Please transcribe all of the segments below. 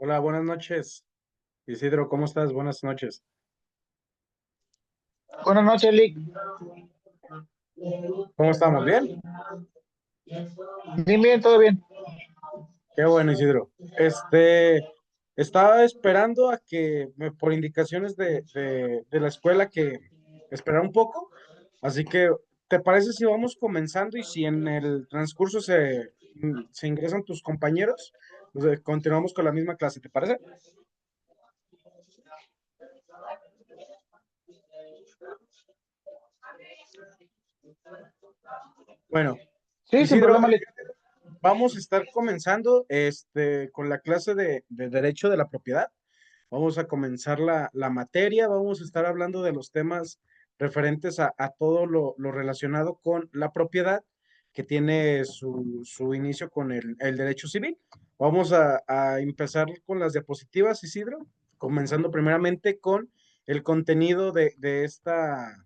Hola, buenas noches. Isidro, ¿cómo estás? Buenas noches. Buenas noches, Lick. ¿Cómo estamos? ¿Bien? Bien, bien, todo bien. Qué bueno, Isidro. Estaba esperando a por indicaciones de la escuela, que esperar un poco. Así que, ¿te parece si vamos comenzando y si en el transcurso se ingresan tus compañeros? Pues, continuamos con la misma clase, ¿te parece? Bueno, Sí, sin Isidro, problema, Lick. vamos a estar comenzando con la clase de Derecho de la Propiedad. Vamos a comenzar la materia, vamos a estar hablando de los temas referentes a todo lo relacionado con la propiedad, que tiene su inicio con el derecho civil. Vamos a empezar con las diapositivas, Isidro, comenzando primeramente con el contenido de esta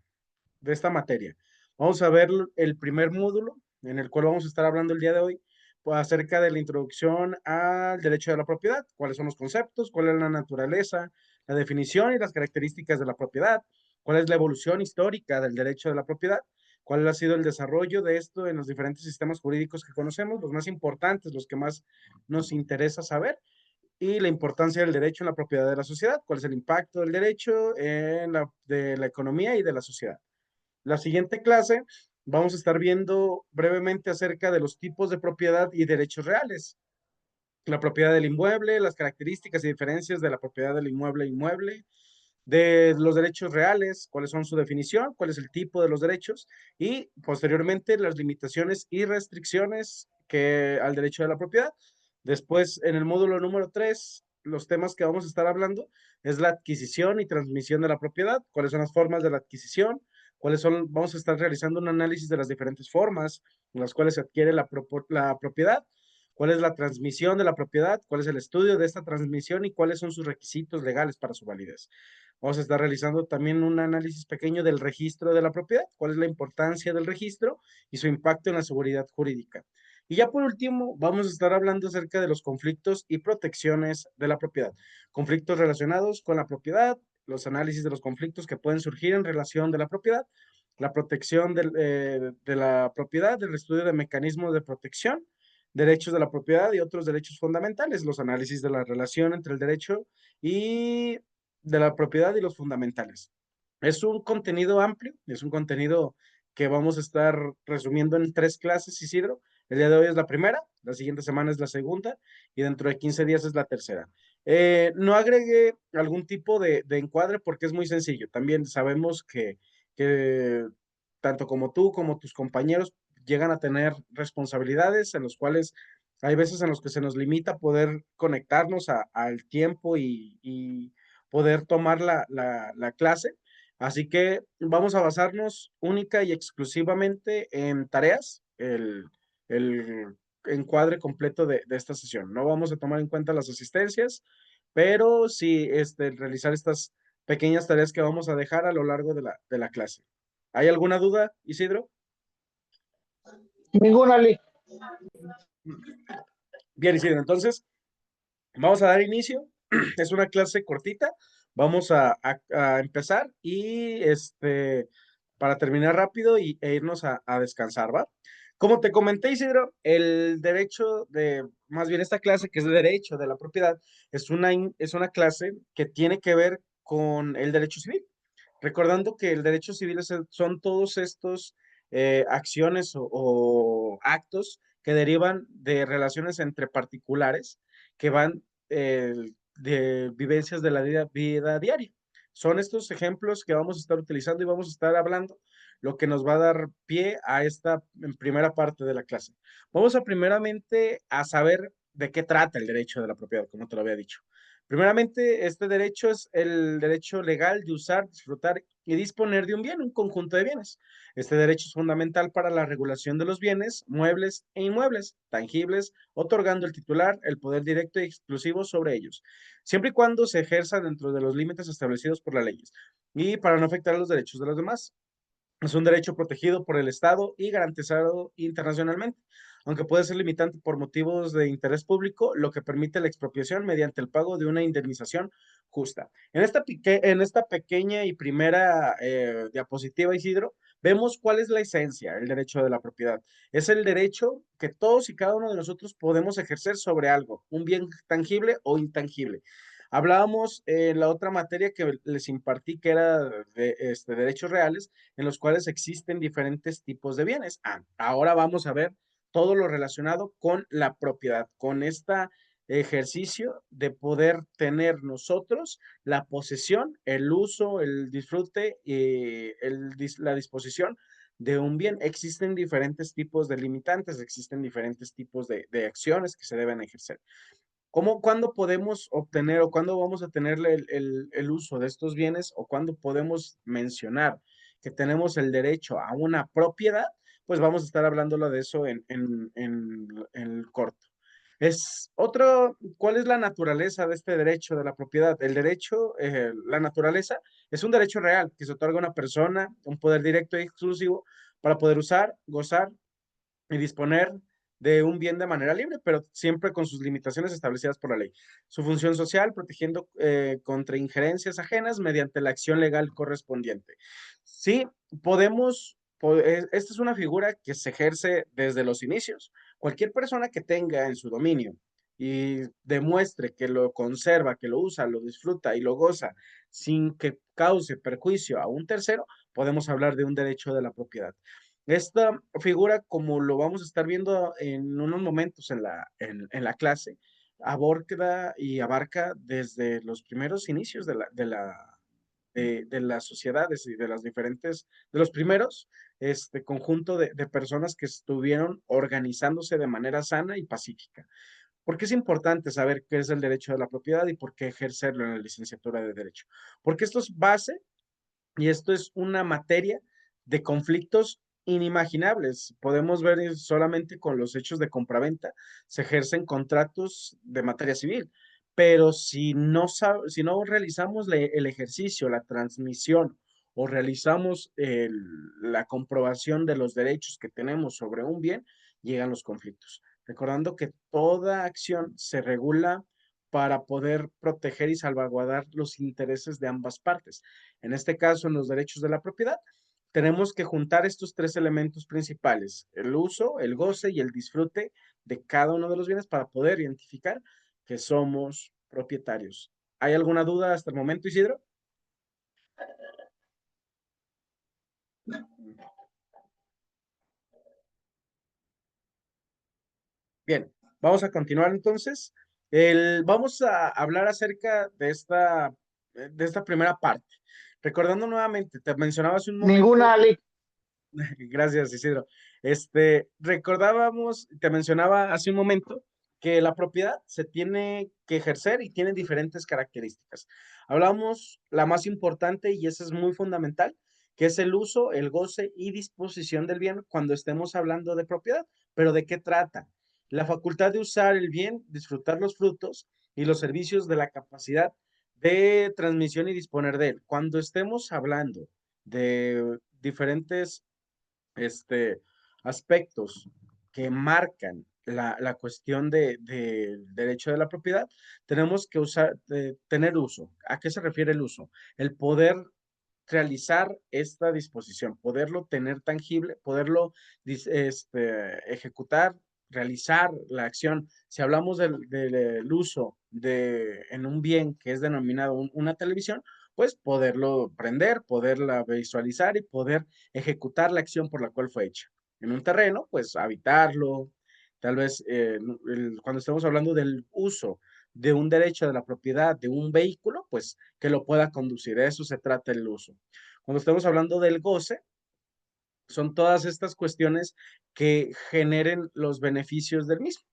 materia. Vamos a ver el primer módulo en el cual vamos a estar hablando el día de hoy, pues, acerca de la introducción al derecho de la propiedad, cuáles son los conceptos, cuál es la naturaleza, la definición y las características de la propiedad, cuál es la evolución histórica del derecho de la propiedad, cuál ha sido el desarrollo de esto en los diferentes sistemas jurídicos que conocemos, los más importantes, los que más nos interesa saber, y la importancia del derecho en la propiedad de la sociedad, cuál es el impacto del derecho de la economía y de la sociedad. La siguiente clase vamos a estar viendo brevemente acerca de los tipos de propiedad y derechos reales. La propiedad del inmueble, las características y diferencias de la propiedad del inmueble de los derechos reales, cuáles son su definición, cuál es el tipo de los derechos y posteriormente las limitaciones y restricciones al derecho de la propiedad. Después, en el módulo número 3, los temas que vamos a estar hablando es la adquisición y transmisión de la propiedad, cuáles son las formas de la adquisición, vamos a estar realizando un análisis de las diferentes formas en las cuales se adquiere la propiedad, cuál es la transmisión de la propiedad, cuál es el estudio de esta transmisión y cuáles son sus requisitos legales para su validez. Vamos a estar realizando también un análisis pequeño del registro de la propiedad, cuál es la importancia del registro y su impacto en la seguridad jurídica. Y ya por último, vamos a estar hablando acerca de los conflictos y protecciones de la propiedad. Conflictos relacionados con la propiedad, los análisis de los conflictos que pueden surgir en relación de la propiedad, la protección de la propiedad, el estudio de mecanismos de protección, derechos de la propiedad y otros derechos fundamentales, los análisis de la relación entre el derecho y de la propiedad y los fundamentales. Es un contenido amplio, es un contenido que vamos a estar resumiendo en 3 clases, Isidro. El día de hoy es la primera, la siguiente semana es la segunda y dentro de 15 días es la tercera. No agregué algún tipo de encuadre porque es muy sencillo. También sabemos que tanto como tú como tus compañeros llegan a tener responsabilidades en los cuales hay veces en los que se nos limita poder conectarnos al tiempo y poder tomar la clase. Así que vamos a basarnos única y exclusivamente en tareas, el encuadre completo de esta sesión. No vamos a tomar en cuenta las asistencias, pero sí, realizar estas pequeñas tareas que vamos a dejar a lo largo de la clase. ¿Hay alguna duda, Isidro? Ninguna, Lee. Bien, Isidro, entonces vamos a dar inicio. Es una clase cortita. Vamos a empezar y para terminar rápido e irnos a descansar, ¿va? Como te comenté, Isidro, el derecho de, más bien esta clase que es de derecho de la propiedad, es una clase que tiene que ver con el derecho civil. Recordando que el derecho civil son todos estos acciones o actos que derivan de relaciones entre particulares que van de vivencias de la vida diaria. Son estos ejemplos que vamos a estar utilizando y vamos a estar hablando, lo que nos va a dar pie a esta primera parte de la clase. Vamos a primeramente a saber de qué trata el derecho de la propiedad, como te lo había dicho. Primeramente, este derecho es el derecho legal de usar, disfrutar y disponer de un bien, un conjunto de bienes. Este derecho es fundamental para la regulación de los bienes, muebles e inmuebles, tangibles, otorgando al titular el poder directo y exclusivo sobre ellos, siempre y cuando se ejerza dentro de los límites establecidos por las leyes y para no afectar los derechos de los demás. Es un derecho protegido por el Estado y garantizado internacionalmente, aunque puede ser limitante por motivos de interés público, lo que permite la expropiación mediante el pago de una indemnización justa. En esta pequeña y primera diapositiva, Isidro, vemos cuál es la esencia, el derecho de la propiedad. Es el derecho que todos y cada uno de nosotros podemos ejercer sobre algo, un bien tangible o intangible. Hablábamos en la otra materia que les impartí, que era de derechos reales, en los cuales existen diferentes tipos de bienes. Ahora vamos a ver todo lo relacionado con la propiedad, con este ejercicio de poder tener nosotros la posesión, el uso, el disfrute y la disposición de un bien. Existen diferentes tipos de limitantes, existen diferentes tipos de acciones que se deben ejercer. ¿Cuándo podemos obtener o cuándo vamos a tener el uso de estos bienes o cuándo podemos mencionar que tenemos el derecho a una propiedad? Pues vamos a estar hablándolo de eso en el corto. ¿Cuál es la naturaleza de este derecho de la propiedad? La naturaleza es un derecho real que se otorga a una persona un poder directo y exclusivo para poder usar, gozar y disponer de un bien de manera libre, pero siempre con sus limitaciones establecidas por la ley. Su función social, protegiendo contra injerencias ajenas mediante la acción legal correspondiente. Sí, esta es una figura que se ejerce desde los inicios. Cualquier persona que tenga en su dominio y demuestre que lo conserva, que lo usa, lo disfruta y lo goza sin que cause perjuicio a un tercero, podemos hablar de un derecho de la propiedad. Esta figura, como lo vamos a estar viendo en unos momentos en la clase, aborda y abarca desde los primeros inicios de las sociedades y de las diferentes, de los primeros conjunto de personas que estuvieron organizándose de manera sana y pacífica. ¿Por qué es importante saber qué es el derecho de la propiedad y por qué ejercerlo en la licenciatura de Derecho? Porque esto es base y esto es una materia de conflictos inimaginables. Podemos ver solamente con los hechos de compraventa, se ejercen contratos de materia civil, pero si no realizamos el ejercicio, la transmisión o realizamos la comprobación de los derechos que tenemos sobre un bien, llegan los conflictos. Recordando que toda acción se regula para poder proteger y salvaguardar los intereses de ambas partes. En este caso, en los derechos de la propiedad, tenemos que juntar estos tres elementos principales, el uso, el goce y el disfrute de cada uno de los bienes para poder identificar que somos propietarios. ¿Hay alguna duda hasta el momento, Isidro? Bien, vamos a continuar entonces. Vamos a hablar acerca de esta primera parte. Recordando nuevamente, te mencionaba hace un momento. Ninguna, Lee. Gracias, Isidro. Recordábamos, te mencionaba hace un momento que la propiedad se tiene que ejercer y tiene diferentes características. Hablamos la más importante y esa es muy fundamental, que es el uso, el goce y disposición del bien cuando estemos hablando de propiedad. ¿Pero de qué trata? La facultad de usar el bien, disfrutar los frutos y los servicios de la capacidad de transmisión y disponer de él. Cuando estemos hablando de diferentes este, aspectos que marcan la cuestión del derecho de la propiedad, tenemos que tener uso. ¿A qué se refiere el uso? El poder realizar esta disposición, poderlo tener tangible, poderlo ejecutar, realizar la acción. Si hablamos del uso en un bien que es denominado una televisión, pues poderlo prender, poderla visualizar y poder ejecutar la acción por la cual fue hecha. En un terreno, pues habitarlo, tal vez cuando estamos hablando del uso de un derecho de la propiedad de un vehículo, pues que lo pueda conducir. De eso se trata el uso. Cuando estamos hablando del goce, son todas estas cuestiones que generen los beneficios del mismo.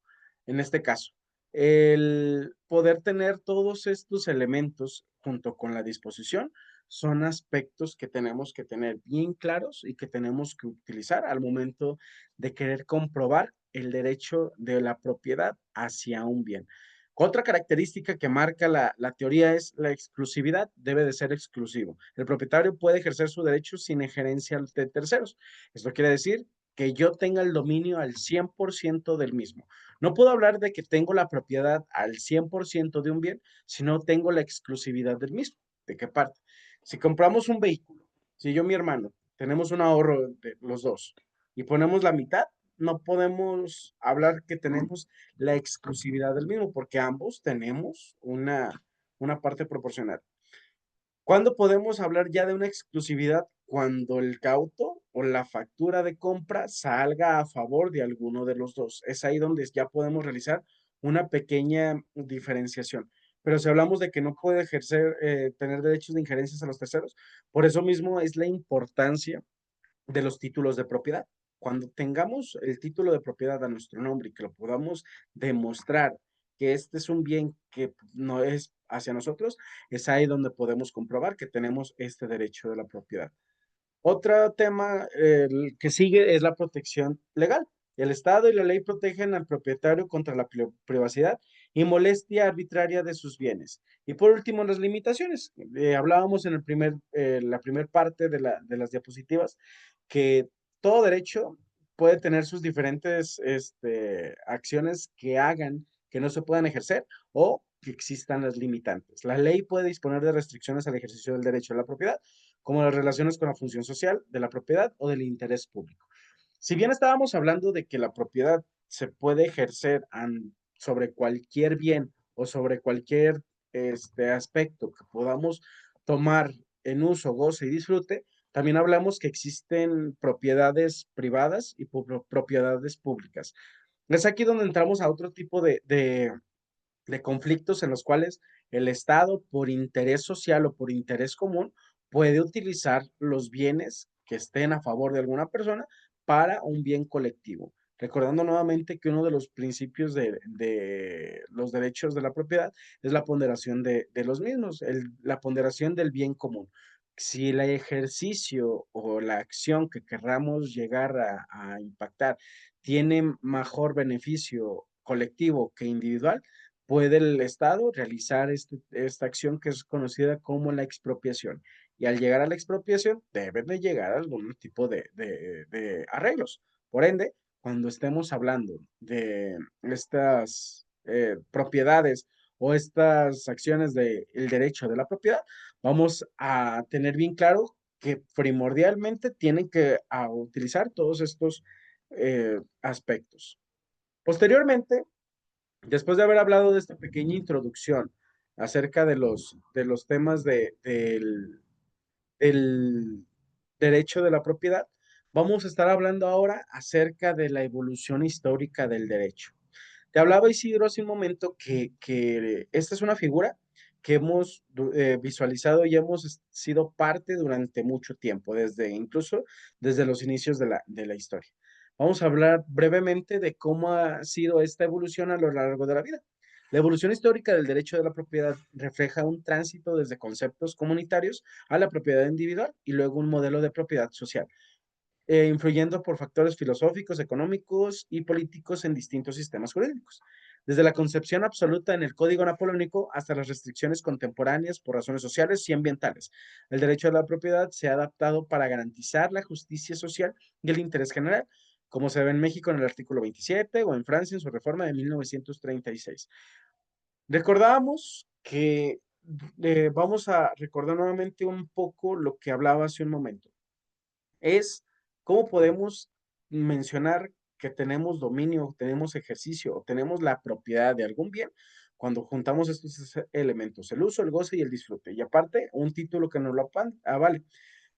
En este caso, el poder tener todos estos elementos junto con la disposición son aspectos que tenemos que tener bien claros y que tenemos que utilizar al momento de querer comprobar el derecho de la propiedad hacia un bien. Otra característica que marca la teoría es la exclusividad, debe de ser exclusivo. El propietario puede ejercer su derecho sin injerencia de terceros. Esto quiere decir que yo tenga el dominio al 100% del mismo. No puedo hablar de que tengo la propiedad al 100% de un bien si no tengo la exclusividad del mismo. ¿De qué parte? Si compramos un vehículo, si yo y mi hermano tenemos un ahorro de los dos y ponemos la mitad, no podemos hablar que tenemos la exclusividad del mismo porque ambos tenemos una parte proporcional. ¿Cuándo podemos hablar ya de una exclusividad? Cuando el cauto o la factura de compra salga a favor de alguno de los dos. Es ahí donde ya podemos realizar una pequeña diferenciación. Pero si hablamos de que no puede ejercer, tener derechos de injerencias a los terceros, por eso mismo es la importancia de los títulos de propiedad. Cuando tengamos el título de propiedad a nuestro nombre y que lo podamos demostrar que este es un bien que no es hacia nosotros, es ahí donde podemos comprobar que tenemos este derecho de la propiedad. Otro tema el que sigue es la protección legal. El Estado y la ley protegen al propietario contra la privacidad y molestia arbitraria de sus bienes. Y por último, las limitaciones. Hablábamos en la primera parte de las diapositivas que todo derecho puede tener sus diferentes acciones que hagan que no se puedan ejercer o que existan las limitantes. La ley puede disponer de restricciones al ejercicio del derecho a la propiedad, como las relaciones con la función social de la propiedad o del interés público. Si bien estábamos hablando de que la propiedad se puede ejercer sobre cualquier bien o sobre cualquier aspecto que podamos tomar en uso, goce y disfrute, también hablamos que existen propiedades privadas y propiedades públicas. Es aquí donde entramos a otro tipo de conflictos en los cuales el Estado, por interés social o por interés común, puede utilizar los bienes que estén a favor de alguna persona para un bien colectivo. Recordando nuevamente que uno de los principios de los derechos de la propiedad es la ponderación de los mismos, la ponderación del bien común. Si el ejercicio o la acción que querramos llegar a impactar tiene mejor beneficio colectivo que individual, puede el Estado realizar esta acción que es conocida como la expropiación. Y al llegar a la expropiación, deben de llegar a algún tipo de arreglos. Por ende, cuando estemos hablando de estas propiedades o estas acciones del derecho de la propiedad, vamos a tener bien claro que primordialmente tienen que utilizar todos estos aspectos. Posteriormente, después de haber hablado de esta pequeña introducción acerca de los temas del derecho de la propiedad, vamos a estar hablando ahora acerca de la evolución histórica del derecho. Te hablaba Isidro hace un momento que esta es una figura que hemos visualizado y hemos sido parte durante mucho tiempo, incluso desde los inicios de la historia. Vamos a hablar brevemente de cómo ha sido esta evolución a lo largo de la vida. La evolución histórica del derecho de la propiedad refleja un tránsito desde conceptos comunitarios a la propiedad individual y luego un modelo de propiedad social, influyendo por factores filosóficos, económicos y políticos en distintos sistemas jurídicos. desde la concepción absoluta en el Código Napoleónico hasta las restricciones contemporáneas por razones sociales y ambientales. El derecho a la propiedad se ha adaptado para garantizar la justicia social y el interés general, como se ve en México en el artículo 27 o en Francia en su reforma de 1936. Recordábamos que vamos a recordar nuevamente un poco lo que hablaba hace un momento. Es cómo podemos mencionar que tenemos dominio, tenemos ejercicio o tenemos la propiedad de algún bien cuando juntamos estos elementos, el uso, el goce y el disfrute. Y aparte, un título que nos lo avale.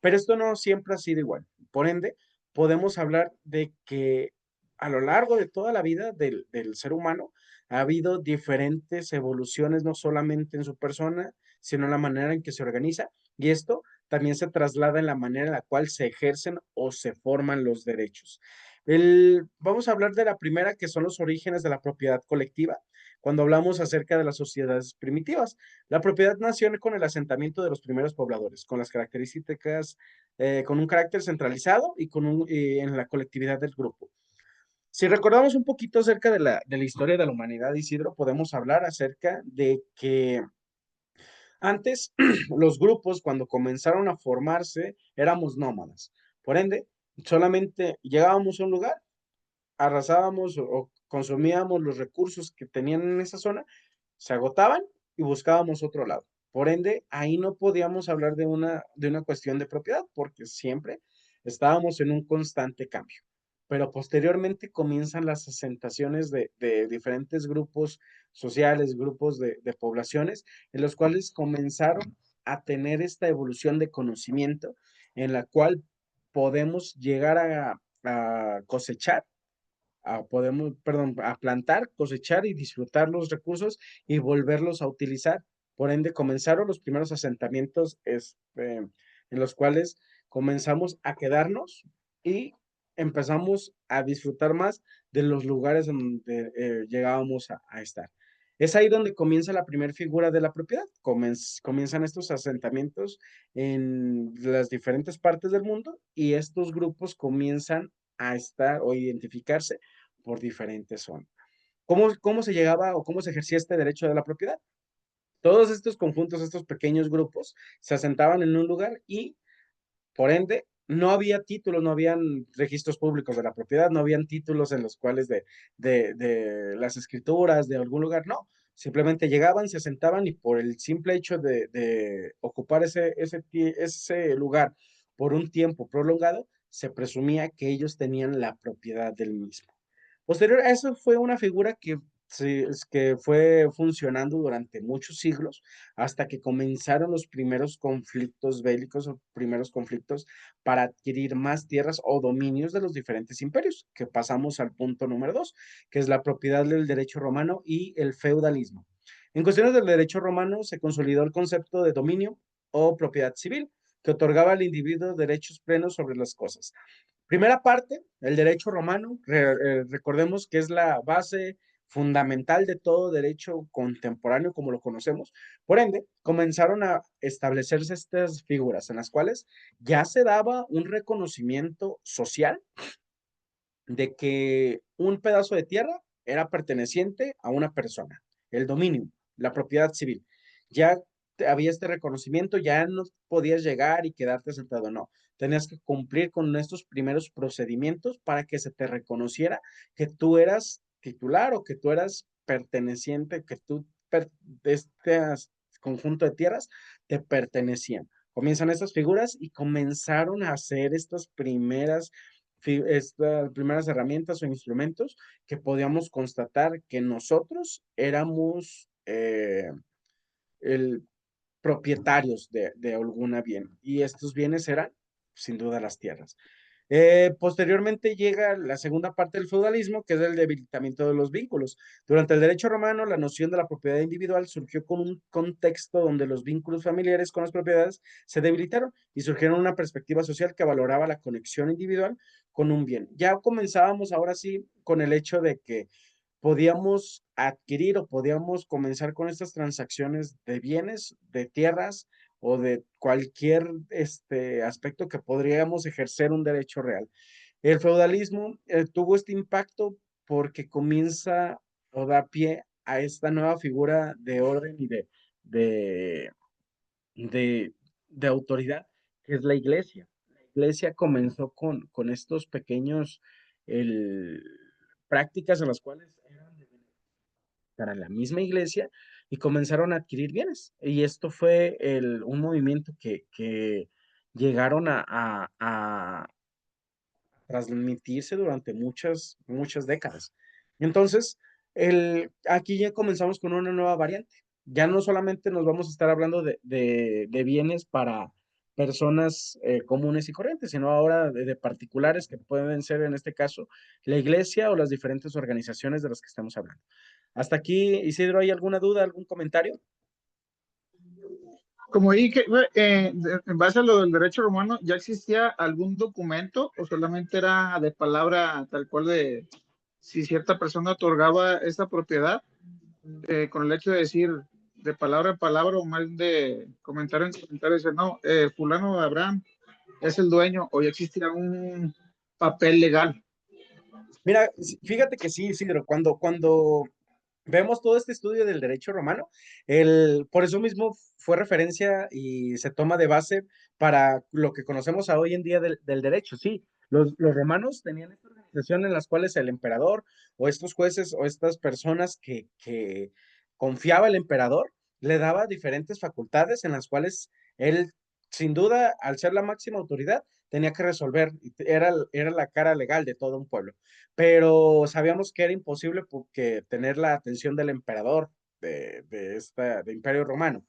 Pero esto no siempre ha sido igual. Por ende, podemos hablar de que a lo largo de toda la vida del ser humano ha habido diferentes evoluciones, no solamente en su persona, sino en la manera en que se organiza. Y esto también se traslada en la manera en la cual se ejercen o se forman los derechos. Vamos a hablar de la primera, que son los orígenes de la propiedad colectiva, cuando hablamos acerca de las sociedades primitivas. La propiedad nació con el asentamiento de los primeros pobladores, con las características, con un carácter centralizado y en la colectividad del grupo. Si recordamos un poquito acerca de la historia de la humanidad, Isidro, podemos hablar acerca de que antes los grupos, cuando comenzaron a formarse, éramos nómadas. Por ende, solamente llegábamos a un lugar, arrasábamos o consumíamos los recursos que tenían en esa zona, se agotaban y buscábamos otro lado. Por ende, ahí no podíamos hablar de una cuestión de propiedad porque siempre estábamos en un constante cambio. Pero posteriormente comienzan las asentaciones de diferentes grupos sociales, grupos de poblaciones, en los cuales comenzaron a tener esta evolución de conocimiento en la cual podemos llegar a cosechar a plantar, cosechar y disfrutar los recursos y volverlos a utilizar. Por ende, comenzaron los primeros asentamientos en los cuales comenzamos a quedarnos y empezamos a disfrutar más de los lugares donde llegábamos a estar. Es ahí donde comienza la primera figura de la propiedad. Comienzan estos asentamientos en las diferentes partes del mundo y estos grupos comienzan a estar o identificarse por diferentes zonas. ¿Cómo se llegaba o cómo se ejercía este derecho de la propiedad? Todos estos conjuntos, estos pequeños grupos, se asentaban en un lugar y, por ende, no había títulos, no habían registros públicos de la propiedad, no habían títulos en los cuales de las escrituras de algún lugar, no. Simplemente llegaban, se asentaban y por el simple hecho de ocupar ese lugar por un tiempo prolongado, se presumía que ellos tenían la propiedad del mismo. Posterior a eso fue una figura que fue funcionando durante muchos siglos hasta que comenzaron los primeros conflictos bélicos o primeros conflictos para adquirir más tierras o dominios de los diferentes imperios, que pasamos al punto número 2, que es la propiedad del derecho romano y el feudalismo. En cuestiones del derecho romano se consolidó el concepto de dominio o propiedad civil, que otorgaba al individuo derechos plenos sobre las cosas. Primera parte, el derecho romano, recordemos que es la base fundamental de todo derecho contemporáneo como lo conocemos. Por ende, comenzaron a establecerse estas figuras en las cuales ya se daba un reconocimiento social de que un pedazo de tierra era perteneciente a una persona, el dominio, la propiedad civil. Ya había este reconocimiento, ya no podías llegar y quedarte sentado, no. Tenías que cumplir con estos primeros procedimientos para que se te reconociera que tú eras titular o que tú eras perteneciente, que este conjunto de tierras te pertenecían. Comienzan estas figuras y comenzaron a hacer estas primeras herramientas o instrumentos que podíamos constatar que nosotros éramos el propietarios de alguna bien y estos bienes eran sin duda las tierras. Posteriormente llega la segunda parte del feudalismo, que es el debilitamiento de los vínculos. Durante el derecho romano, la noción de la propiedad individual surgió con un contexto donde los vínculos familiares con las propiedades se debilitaron y surgieron una perspectiva social que valoraba la conexión individual con un bien. Ya comenzábamos ahora sí con el hecho de que podíamos adquirir o podíamos comenzar con estas transacciones de bienes, de tierras o de cualquier aspecto que podríamos ejercer un derecho real. El feudalismo tuvo este impacto porque comienza o da pie a esta nueva figura de orden y de, de, de autoridad, que es la iglesia. La iglesia comenzó con estos pequeños el, prácticas en las cuales eran para la misma iglesia y comenzaron a adquirir bienes. Y esto fue un movimiento que llegaron a transmitirse durante muchas décadas. Entonces, aquí ya comenzamos con una nueva variante. Ya no solamente nos vamos a estar hablando de bienes para personas comunes y corrientes, sino ahora de particulares que pueden ser, en este caso, la iglesia o las diferentes organizaciones de las que estamos hablando. Hasta aquí, Isidro, ¿hay alguna duda, algún comentario? Como ahí que, en base a lo del derecho romano, ¿ya existía algún documento o solamente era de palabra tal cual de si cierta persona otorgaba esa propiedad, con el hecho de decir de palabra en palabra o más de comentario en comentario, dice, no, fulano de Abraham es el dueño o ya existía un papel legal? Mira, fíjate que sí, Isidro, cuando vemos todo este estudio del derecho romano, por eso mismo fue referencia y se toma de base para lo que conocemos a hoy en día del derecho. Sí, los romanos tenían esta organización en las cuales el emperador o estos jueces o estas personas que confiaba el emperador le daba diferentes facultades en las cuales él, sin duda, al ser la máxima autoridad, tenía que resolver, era la cara legal de todo un pueblo, pero sabíamos que era imposible porque tener la atención del emperador de Imperio Romano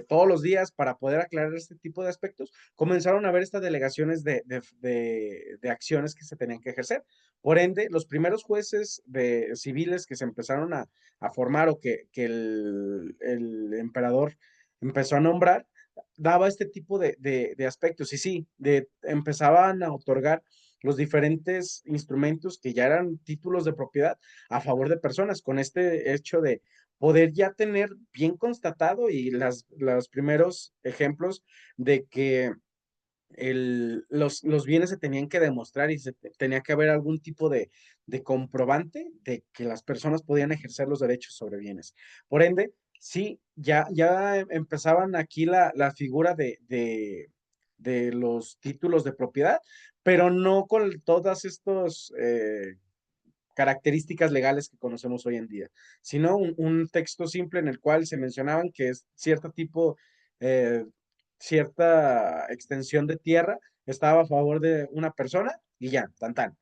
todos los días para poder aclarar este tipo de aspectos, comenzaron a haber estas delegaciones de acciones que se tenían que ejercer. Por ende, los primeros jueces civiles que se empezaron a formar o que el emperador empezó a nombrar, daba este tipo de aspectos y sí, empezaban a otorgar los diferentes instrumentos que ya eran títulos de propiedad a favor de personas, con este hecho de poder ya tener bien constatado y los primeros ejemplos de que los bienes se tenían que demostrar y tenía que haber algún tipo de comprobante de que las personas podían ejercer los derechos sobre bienes. Por ende, sí, ya empezaban aquí la figura de los títulos de propiedad, pero no con todas estos características legales que conocemos hoy en día, sino un texto simple en el cual se mencionaban que es cierto tipo, eh, cierta extensión de tierra estaba a favor de una persona y ya, tan tan.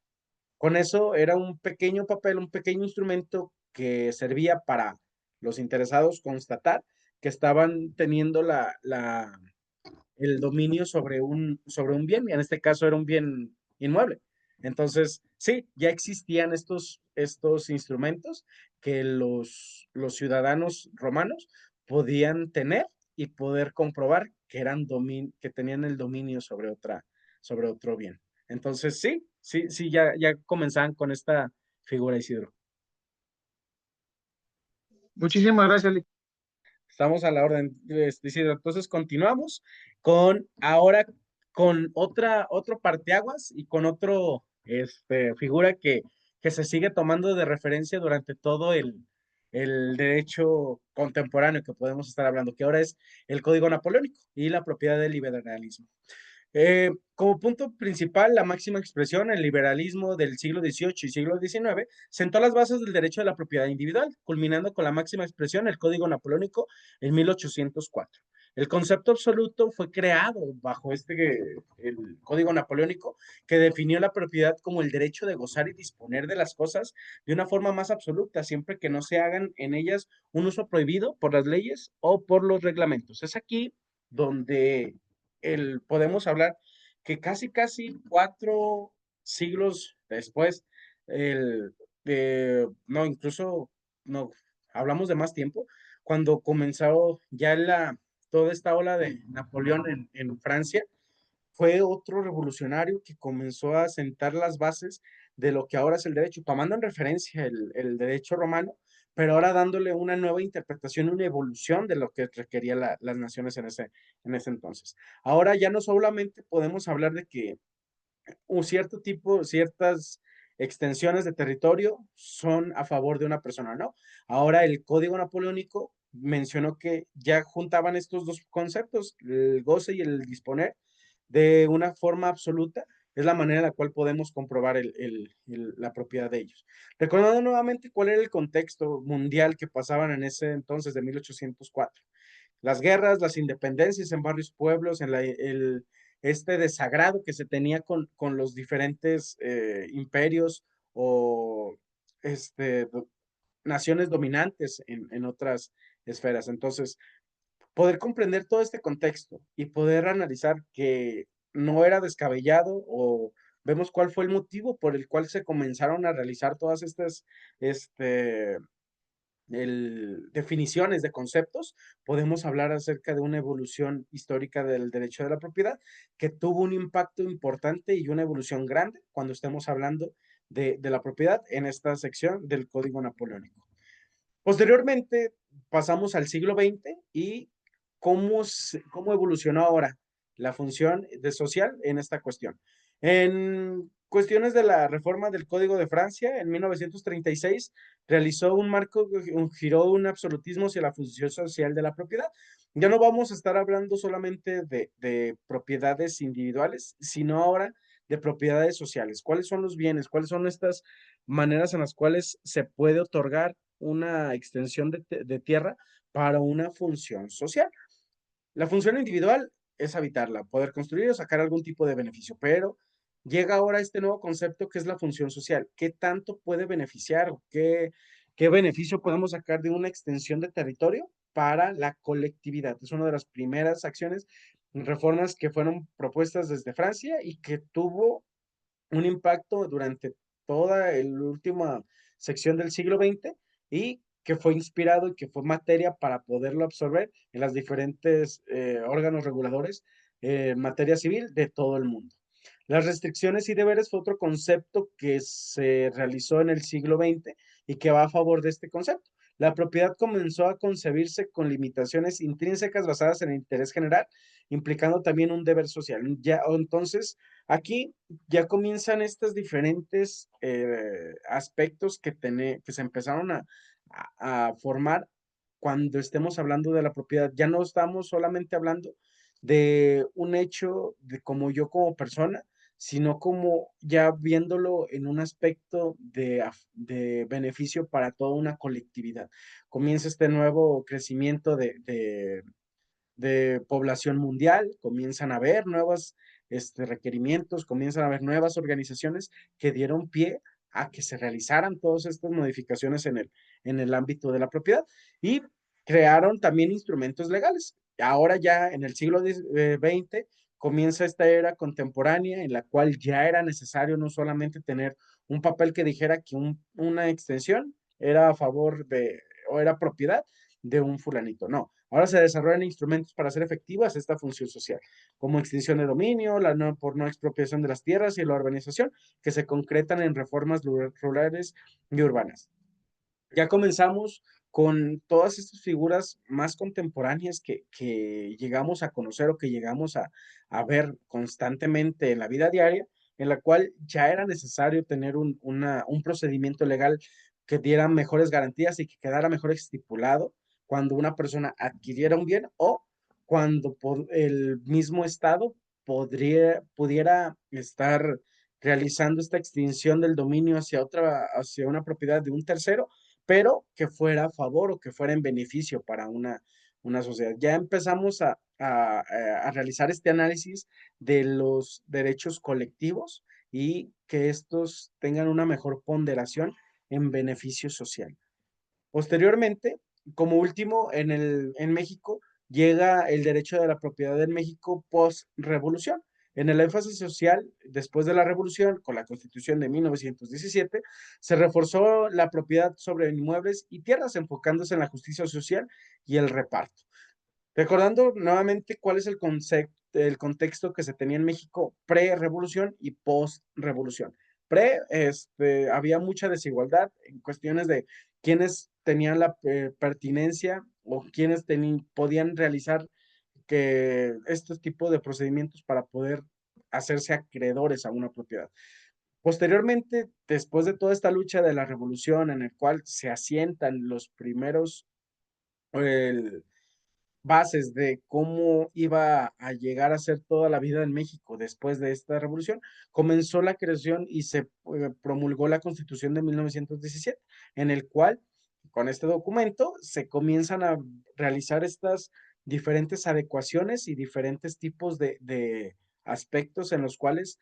Con eso era un pequeño papel, un pequeño instrumento que servía para los interesados constatar que estaban teniendo el dominio sobre un bien, y en este caso era un bien inmueble. Entonces, sí, ya existían estos instrumentos que los ciudadanos romanos podían tener y poder comprobar que que tenían el dominio sobre otro bien. Entonces, sí, ya comenzaban con esta figura, Isidro. Muchísimas gracias. Estamos a la orden, Isidro. Entonces continuamos con ahora con otro parteaguas y con otro figura que se sigue tomando de referencia durante todo el derecho contemporáneo que podemos estar hablando, que ahora es el Código Napoleónico y la propiedad del liberalismo. Como punto principal, la máxima expresión, el liberalismo del siglo XVIII y siglo XIX, sentó las bases del derecho de la propiedad individual, culminando con la máxima expresión, el Código Napoleónico, en 1804. El concepto absoluto fue creado bajo el Código Napoleónico, que definió la propiedad como el derecho de gozar y disponer de las cosas de una forma más absoluta, siempre que no se hagan en ellas un uso prohibido por las leyes o por los reglamentos. Es aquí donde podemos hablar que casi 4 siglos después, no, incluso, no, hablamos de más tiempo, cuando comenzó ya toda esta ola de Napoleón en Francia, fue otro revolucionario que comenzó a sentar las bases de lo que ahora es el derecho, tomando en referencia el derecho romano, pero ahora dándole una nueva interpretación, una evolución de lo que requerían las naciones en ese entonces. Ahora ya no solamente podemos hablar de que un cierto tipo, ciertas extensiones de territorio son a favor de una persona, ¿no? Ahora el Código Napoleónico mencionó que ya juntaban estos dos conceptos, el goce y el disponer, de una forma absoluta. Es la manera en la cual podemos comprobar la propiedad de ellos. Recordando nuevamente cuál era el contexto mundial que pasaban en ese entonces de 1804. Las guerras, las independencias en varios pueblos, este desagrado que se tenía con los diferentes imperios o este, naciones dominantes en otras esferas. Entonces, poder comprender todo este contexto y poder analizar que no era descabellado o vemos cuál fue el motivo por el cual se comenzaron a realizar todas estas este, definiciones de conceptos, podemos hablar acerca de una evolución histórica del derecho de la propiedad que tuvo un impacto importante y una evolución grande cuando estemos hablando de la propiedad en esta sección del Código Napoleónico. Posteriormente pasamos al siglo XX y cómo evolucionó ahora la función de social en esta cuestión. En cuestiones de la reforma del Código de Francia, en 1936, realizó un marco, giró un absolutismo hacia la función social de la propiedad. Ya no vamos a estar hablando solamente de propiedades individuales, sino ahora de propiedades sociales. ¿Cuáles son los bienes? ¿Cuáles son estas maneras en las cuales se puede otorgar una extensión de tierra para una función social? La función individual es habitarla, poder construir o sacar algún tipo de beneficio, pero llega ahora este nuevo concepto que es la función social. ¿Qué tanto puede beneficiar o qué beneficio podemos sacar de una extensión de territorio para la colectividad? Es una de las primeras acciones, reformas que fueron propuestas desde Francia y que tuvo un impacto durante toda la última sección del siglo XX y que fue inspirado y que fue materia para poderlo absorber en las diferentes órganos reguladores en materia civil de todo el mundo. Las restricciones y deberes fue otro concepto que se realizó en el siglo XX y que va a favor de este concepto. La propiedad comenzó a concebirse con limitaciones intrínsecas basadas en el interés general, implicando también un deber social. Ya, entonces, aquí ya comienzan estos diferentes aspectos que se empezaron a formar cuando estemos hablando de la propiedad. Ya no estamos solamente hablando de un hecho de como yo como persona, sino como ya viéndolo en un aspecto de beneficio para toda una colectividad. Comienza este nuevo crecimiento de población mundial, comienzan a haber nuevos requerimientos, comienzan a haber nuevas organizaciones que dieron pie a que se realizaran todas estas modificaciones en el ámbito de la propiedad y crearon también instrumentos legales. Ahora ya en el siglo XX comienza esta era contemporánea en la cual ya era necesario no solamente tener un papel que dijera que una extensión era a favor de o era propiedad de un fulanito, no. Ahora se desarrollan instrumentos para hacer efectivas esta función social, como extinción de dominio, por no expropiación de las tierras y la urbanización, que se concretan en reformas rurales y urbanas. Ya comenzamos con todas estas figuras más contemporáneas que llegamos a conocer o que llegamos a ver constantemente en la vida diaria, en la cual ya era necesario tener un procedimiento legal que diera mejores garantías y que quedara mejor estipulado cuando una persona adquiriera un bien o cuando por el mismo Estado pudiera estar realizando esta extinción del dominio hacia una propiedad de un tercero, pero que fuera a favor o que fuera en beneficio para una sociedad. Ya empezamos a realizar este análisis de los derechos colectivos y que estos tengan una mejor ponderación en beneficio social. Posteriormente, como último, en México llega el derecho de la propiedad en México post-revolución. En el énfasis social, después de la revolución, con la Constitución de 1917, se reforzó la propiedad sobre inmuebles y tierras, enfocándose en la justicia social y el reparto. Recordando nuevamente cuál es el contexto que se tenía en México pre-revolución y post-revolución. Había mucha desigualdad en cuestiones de quiénes tenían la pertinencia o quiénes podían realizar estos tipos de procedimientos para poder hacerse acreedores a una propiedad. Posteriormente, después de toda esta lucha de la revolución en el cual se asientan los primeros el bases de cómo iba a llegar a ser toda la vida en México después de esta revolución, comenzó la creación y se promulgó la Constitución de 1917, en el cual, con este documento, se comienzan a realizar estas diferentes adecuaciones y diferentes tipos de aspectos en los cuales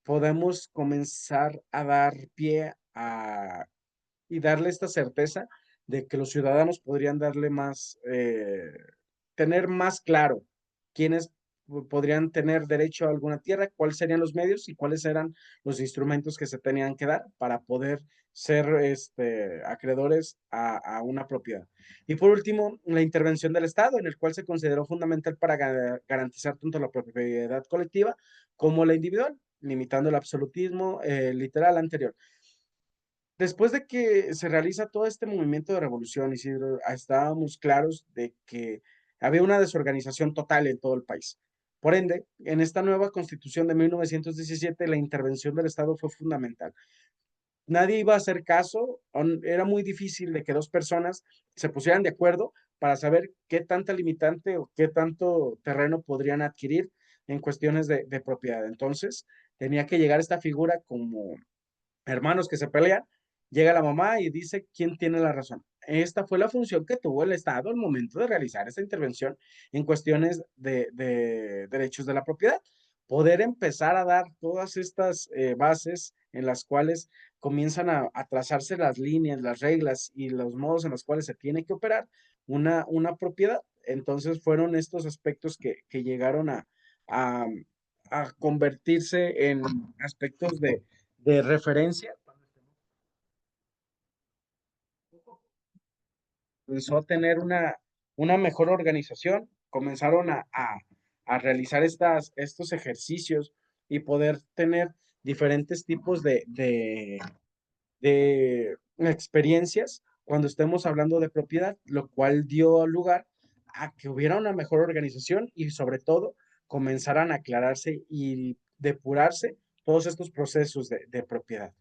podemos comenzar a dar pie a y darle esta certeza de que los ciudadanos podrían darle más, tener más claro quiénes podrían tener derecho a alguna tierra, cuáles serían los medios y cuáles eran los instrumentos que se tenían que dar para poder ser acreedores a una propiedad. Y por último, la intervención del Estado, en el cual se consideró fundamental para garantizar tanto la propiedad colectiva como la individual, limitando el absolutismo literal anterior. Después de que se realiza todo este movimiento de revolución, Isidro, estábamos claros de que había una desorganización total en todo el país. Por ende, en esta nueva constitución de 1917, la intervención del Estado fue fundamental. Nadie iba a hacer caso, era muy difícil de que dos personas se pusieran de acuerdo para saber qué tanta limitante o qué tanto terreno podrían adquirir en cuestiones de propiedad. Entonces, tenía que llegar esta figura como hermanos que se pelean, llega la mamá y dice quién tiene la razón. Esta fue la función que tuvo el Estado al momento de realizar esta intervención en cuestiones de derechos de la propiedad. Poder empezar a dar todas estas bases en las cuales comienzan a trazarse las líneas, las reglas y los modos en los cuales se tiene que operar una propiedad. Entonces fueron estos aspectos que llegaron a, a convertirse en aspectos de referencia, comenzó a tener una mejor organización, comenzaron a realizar estos ejercicios y poder tener diferentes tipos de experiencias cuando estemos hablando de propiedad, lo cual dio lugar a que hubiera una mejor organización y sobre todo comenzaran a aclararse y depurarse todos estos procesos de propiedad.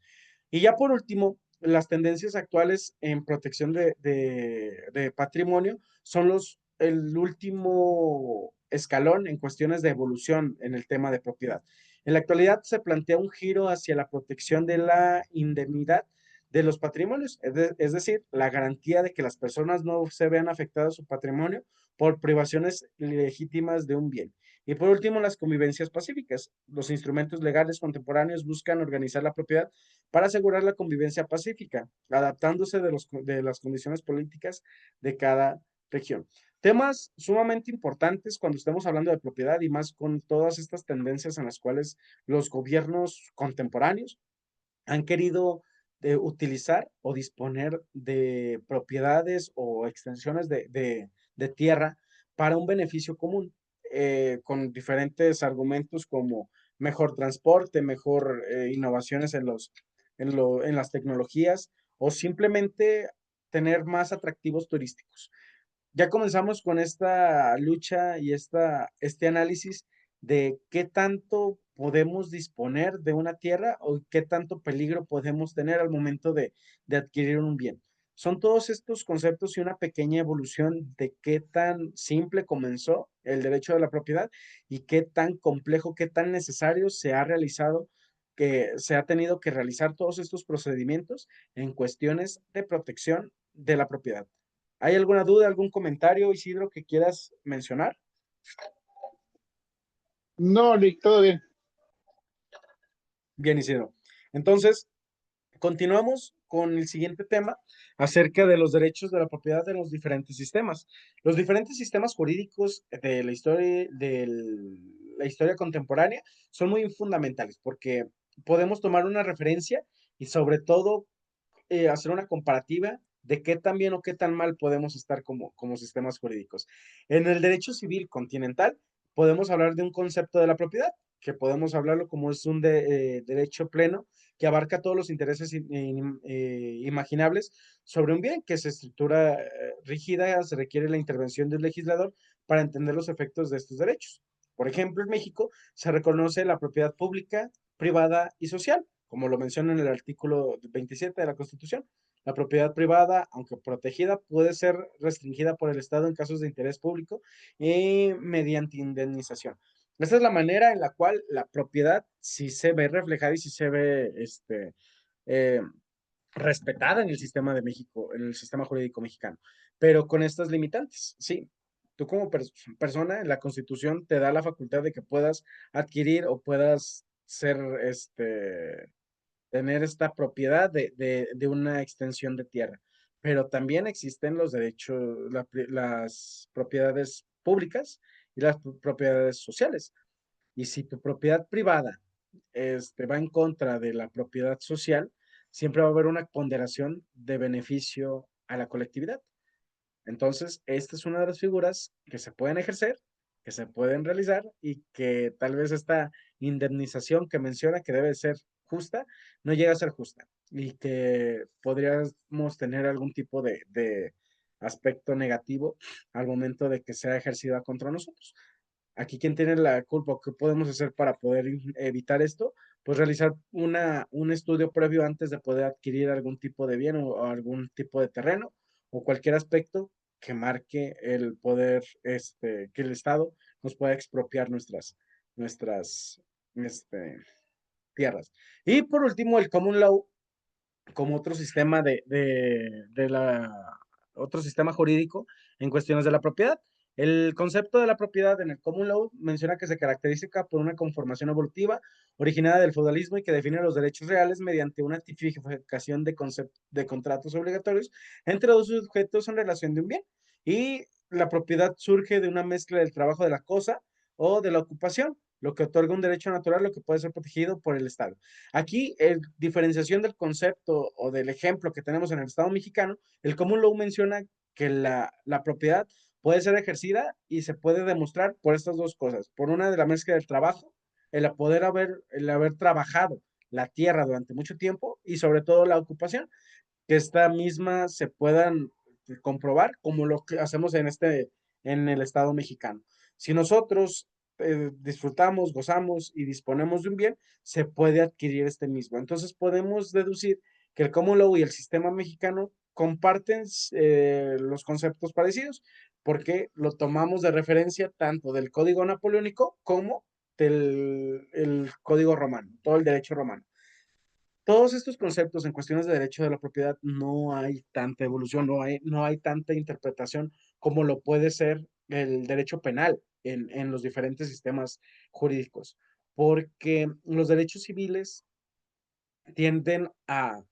Y ya por último, las tendencias actuales en protección de patrimonio son el último escalón en cuestiones de evolución en el tema de propiedad. En la actualidad se plantea un giro hacia la protección de la indemnidad de los patrimonios, es decir, la garantía de que las personas no se vean afectadas su patrimonio por privaciones legítimas de un bien. Y por último, las convivencias pacíficas. Los instrumentos legales contemporáneos buscan organizar la propiedad para asegurar la convivencia pacífica, adaptándose de las condiciones políticas de cada región. Temas sumamente importantes cuando estamos hablando de propiedad y más con todas estas tendencias en las cuales los gobiernos contemporáneos han querido utilizar o disponer de propiedades o extensiones de tierra para un beneficio común, con diferentes argumentos como mejor transporte, mejor innovaciones en las tecnologías o simplemente tener más atractivos turísticos. Ya comenzamos con esta lucha y este análisis de qué tanto podemos disponer de una tierra o qué tanto peligro podemos tener al momento de adquirir un bien. Son todos estos conceptos y una pequeña evolución de qué tan simple comenzó el derecho de la propiedad y qué tan complejo, qué tan necesario se ha realizado, que se ha tenido que realizar todos estos procedimientos en cuestiones de protección de la propiedad. ¿Hay alguna duda, algún comentario, Isidro, que quieras mencionar? No, Rick, todo bien. Bien, Isidro. Entonces, continuamos con el siguiente tema acerca de los derechos de la propiedad en los diferentes sistemas. Los diferentes sistemas jurídicos la historia contemporánea son muy fundamentales porque podemos tomar una referencia y sobre todo hacer una comparativa de qué tan bien o qué tan mal podemos estar como sistemas jurídicos. En el derecho civil continental podemos hablar de un concepto de la propiedad, que podemos hablarlo como es un derecho pleno que abarca todos los intereses imaginables sobre un bien, que se estructura rígida, se requiere la intervención del legislador para entender los efectos de estos derechos. Por ejemplo, en México se reconoce la propiedad pública, privada y social como lo menciona en el artículo 27 de la Constitución. La propiedad privada, aunque protegida, puede ser restringida por el Estado en casos de interés público y mediante indemnización. Esta es la manera en la cual la propiedad sí se ve reflejada y sí se ve eh, respetada en el sistema de México, en el sistema jurídico mexicano, pero con estas limitantes, sí. Tú como persona, la Constitución te da la facultad de que puedas adquirir o puedas ser, tener esta propiedad de una extensión de tierra, pero también existen los derechos, las propiedades públicas y las propiedades sociales. Y si tu propiedad privada va en contra de la propiedad social, siempre va a haber una ponderación de beneficio a la colectividad. Entonces, esta es una de las figuras que se pueden ejercer, que se pueden realizar y que tal vez esta indemnización que menciona que debe ser justa, no llega a ser justa y que podríamos tener algún tipo de aspecto negativo al momento de que sea ejercida contra nosotros. Aquí, ¿quién tiene la culpa? ¿Qué podemos hacer para poder evitar esto? Pues realizar un estudio previo antes de poder adquirir algún tipo de bien o algún tipo de terreno o cualquier aspecto que marque el poder, que el Estado nos pueda expropiar nuestras, este, tierras. Y por último, el common law como otro sistema otro sistema jurídico en cuestiones de la propiedad. El concepto de la propiedad en el common law menciona que se caracteriza por una conformación evolutiva originada del feudalismo y que define los derechos reales mediante una tipificación de contratos obligatorios entre dos sujetos en relación de un bien. Y la propiedad surge de una mezcla del trabajo de la cosa o de la ocupación, lo que otorga un derecho natural, lo que puede ser protegido por el Estado. Aquí, diferenciación del concepto o del ejemplo que tenemos en el Estado mexicano, el common law menciona que la propiedad puede ser ejercida y se puede demostrar por estas dos cosas. Por una de la mezcla del trabajo, el haber trabajado la tierra durante mucho tiempo y sobre todo la ocupación, que esta misma se puedan comprobar como lo que hacemos en el Estado mexicano. Si nosotros disfrutamos, gozamos y disponemos de un bien, se puede adquirir este mismo. Entonces podemos deducir que el common law y el sistema mexicano comparten los conceptos parecidos, porque lo tomamos de referencia tanto del Código Napoleónico como del el Código Romano, todo el derecho romano. Todos estos conceptos en cuestiones de derecho de la propiedad no hay tanta evolución, no hay tanta interpretación como lo puede ser el derecho penal en los diferentes sistemas jurídicos, porque los derechos civiles tienden a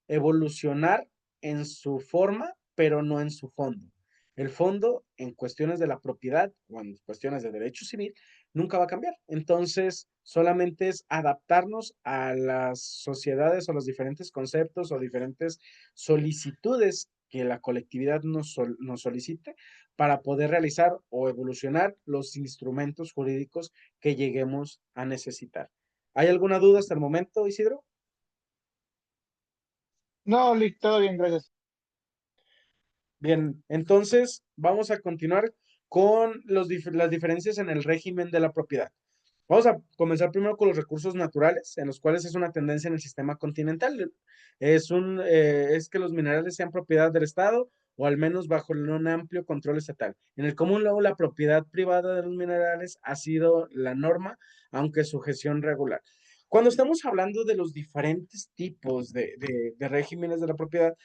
evolucionar en su forma, pero no en su fondo. El fondo en cuestiones de la propiedad o en cuestiones de derecho civil nunca va a cambiar. Entonces, solamente es adaptarnos a las sociedades o los diferentes conceptos o diferentes solicitudes que la colectividad nos solicite para poder realizar o evolucionar los instrumentos jurídicos que lleguemos a necesitar. ¿Hay alguna duda hasta el momento, Isidro? No, Lick, todo bien, gracias. Bien, entonces vamos a continuar con las diferencias en el régimen de la propiedad. Vamos a comenzar primero con los recursos naturales, en los cuales es una tendencia en el sistema continental. Es que los minerales sean propiedad del Estado o al menos bajo un amplio control estatal. En el común law, la propiedad privada de los minerales ha sido la norma, aunque su gestión regular. Cuando estamos hablando de los diferentes tipos de regímenes de la propiedad,